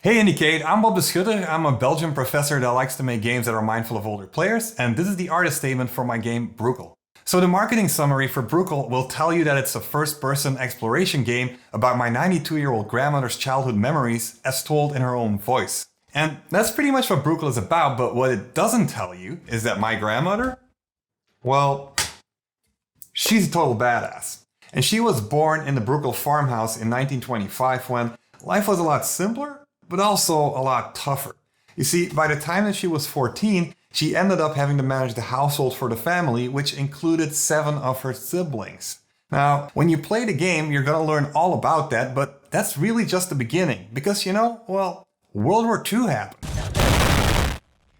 Hey IndieCade, I'm Bob de Schudder. I'm a Belgian professor that likes to make games that are mindful of older players, and this is the artist statement for my game Brukel. So the marketing summary for Brukel will tell you that it's a first-person exploration game about my 92-year-old grandmother's childhood memories as told in her own voice. And that's pretty much what Brukel is about, but what it doesn't tell you is that my grandmother, well, she's a total badass. And she was born in the Brukel farmhouse in 1925 when life was a lot simpler, but also a lot tougher. You see, by the time that she was 14, she ended up having to manage the household for the family, which included 7 of her siblings. Now, when you play the game, you're gonna learn all about that, but that's really just the beginning. Because, World War II happened.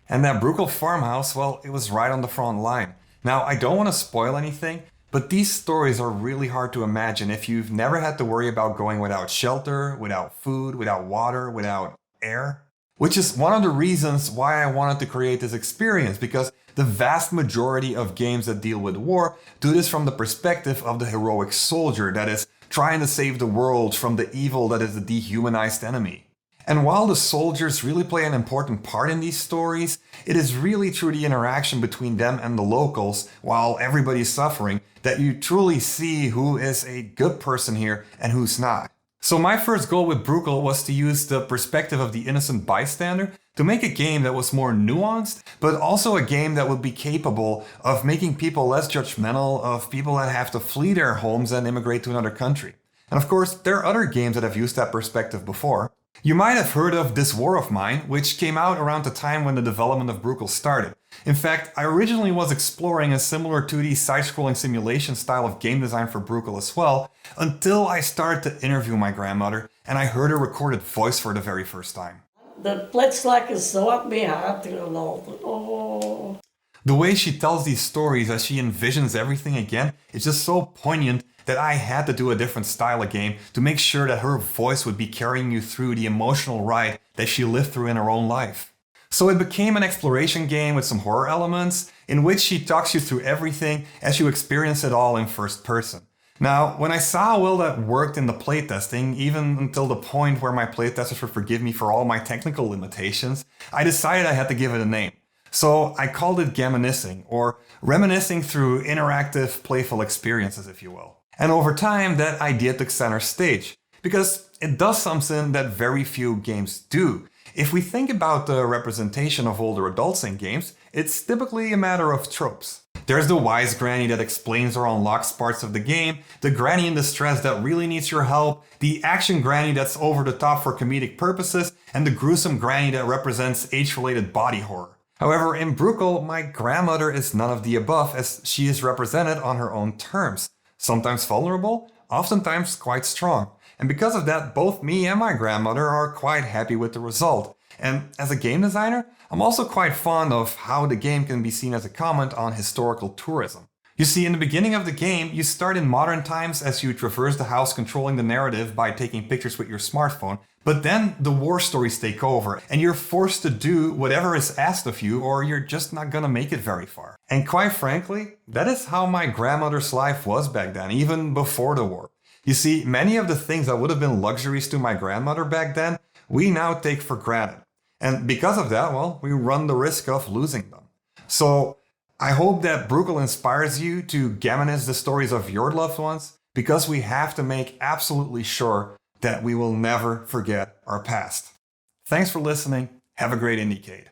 And that Brukel farmhouse, well, it was right on the front line. Now, I don't want to spoil anything, but these stories are really hard to imagine if you've never had to worry about going without shelter, without food, without water, without air. Which is one of the reasons why I wanted to create this experience, because the vast majority of games that deal with war do this from the perspective of the heroic soldier that is trying to save the world from the evil that is the dehumanized enemy. And while the soldiers really play an important part in these stories, it is really through the interaction between them and the locals, while everybody's suffering, that you truly see who is a good person here and who's not. So my first goal with Brukel was to use the perspective of the innocent bystander to make a game that was more nuanced, but also a game that would be capable of making people less judgmental of people that have to flee their homes and immigrate to another country. And of course, there are other games that have used that perspective before. You might have heard of This War of Mine, which came out around the time when the development of Brukel started. In fact, I originally was exploring a similar 2D side-scrolling simulation style of game design for Brukel as well, until I started to interview my grandmother and I heard her recorded voice for the very first time. De pletslag is zo op mijn hart gelopen. Oh. The way she tells these stories as she envisions everything again is just so poignant that I had to do a different style of game to make sure that her voice would be carrying you through the emotional ride that she lived through in her own life. So it became an exploration game with some horror elements in which she talks you through everything as you experience it all in first person. Now, when I saw how well that worked in the playtesting, even until the point where my playtesters would forgive me for all my technical limitations, I decided I had to give it a name. So I called it gaminiscing, or reminiscing through interactive, playful experiences, if you will. And over time, that idea took center stage, because it does something that very few games do. If we think about the representation of older adults in games, it's typically a matter of tropes. There's the wise granny that explains or unlocks parts of the game, the granny in distress that really needs your help, the action granny that's over the top for comedic purposes, and the gruesome granny that represents age-related body horror. However, in Brukel, my grandmother is none of the above, as she is represented on her own terms. Sometimes vulnerable, oftentimes quite strong. And because of that, both me and my grandmother are quite happy with the result. And as a game designer, I'm also quite fond of how the game can be seen as a comment on historical tourism. You see, in the beginning of the game, you start in modern times as you traverse the house controlling the narrative by taking pictures with your smartphone. But then the war stories take over and you're forced to do whatever is asked of you or you're just not gonna make it very far. And quite frankly, that is how my grandmother's life was back then, even before the war. You see, many of the things that would have been luxuries to my grandmother back then, we now take for granted. And because of that, well, we run the risk of losing them. So I hope that Brukel inspires you to gaminize the stories of your loved ones, because we have to make absolutely sure that we will never forget our past. Thanks for listening. Have a great IndieCade.